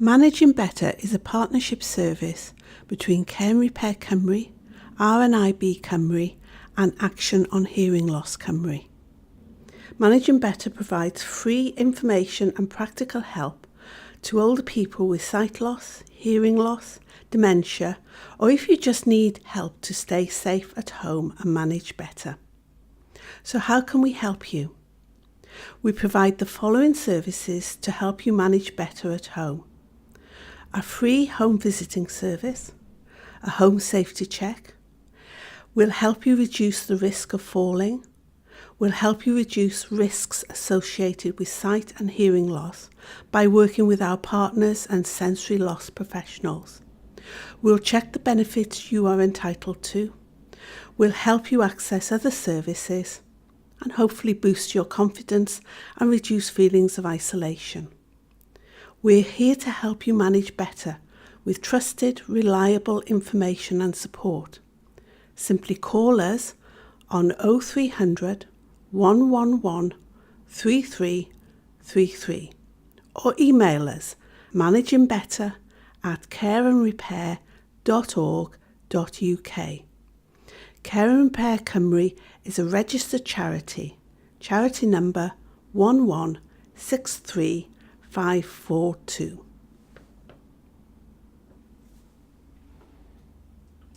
Managing Better is a partnership service between Care and Repair Cymru, RNIB Cymru and Action on Hearing Loss Cymru. Managing Better provides free information and practical help to older people with sight loss, hearing loss, dementia, or if you just need help to stay safe at home and manage better. So how can we help you? We provide the following services to help you manage better at home. A free home visiting service, a home safety check. We'll help you reduce the risk of falling. We'll help you reduce risks associated with sight and hearing loss by working with our partners and sensory loss professionals. We'll check the benefits you are entitled to. We'll help you access other services and hopefully boost your confidence and reduce feelings of isolation. We're here to help you manage better with trusted, reliable information and support. Simply call us on 0300 111 3333 or email us managingbetter@careandrepair.org.uk. Care and Repair Cymru is a registered charity, charity number 1163542.